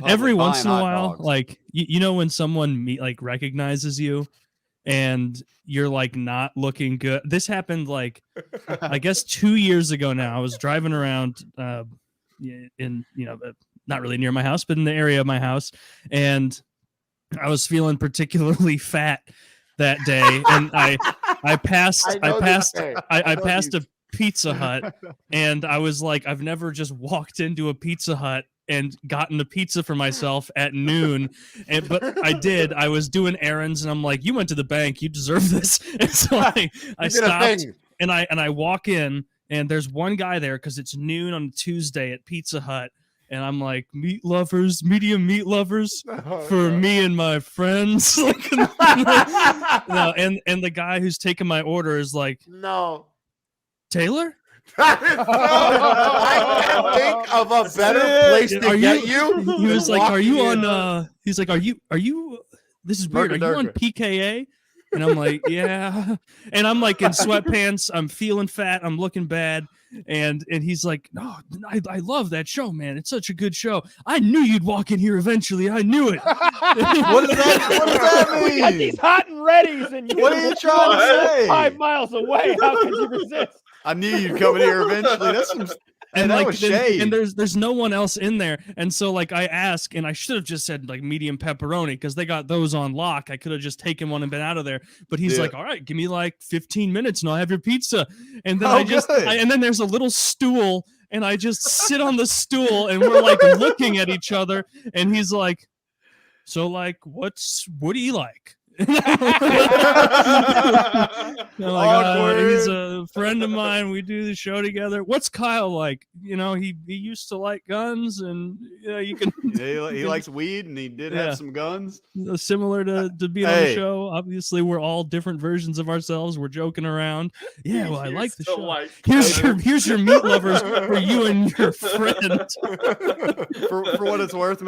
every once in a while, like you know when someone like recognizes you and you're like not looking good. This happened like I guess 2 years ago now. I was driving around in not really near my house, but in the area of my house, and I was feeling particularly fat that day, and I passed a Pizza Hut, and I was like, I've never just walked into a Pizza Hut and gotten a pizza for myself at noon, but I did. I was doing errands, and I'm like, you went to the bank, you deserve this. And so I stopped, and I walk in, and there's one guy there because it's noon on Tuesday at Pizza Hut. And I'm like, meat lovers, medium meat lovers for me and my friends. No, and the guy who's taking my order is like, no, Taylor? I can't think of a better place to get you. He was like, are you on, he's like, are you, this is weird. Are you on PKA? And I'm like, yeah. And I'm like in sweatpants. I'm feeling fat. I'm looking bad. And he's like, no, I love that show, man. It's such a good show. I knew you'd walk in here eventually. I knew it. What does that mean? We got these hot and readies, and what are you trying to say? 5 miles away. How could you resist? I knew you'd come in here eventually. That's some. And that was shade. And there's no one else in there. And so like I ask, and I should have just said like medium pepperoni because they got those on lock. I could have just taken one and been out of there. But he's like, all right, give me like 15 minutes and I'll have your pizza. And then and then there's a little stool and I just sit on the stool and we're like looking at each other. And he's like, so like, what do you like? Like, he's a friend of mine. We do the show together. What's Kyle like? You know, he used to like guns, and you can. He likes weed, and he did have some guns. Similar to being on the show. Obviously, we're all different versions of ourselves. We're joking around. Yeah, well, I like the show. Here's your meat lovers for you and your friend. For what it's worth.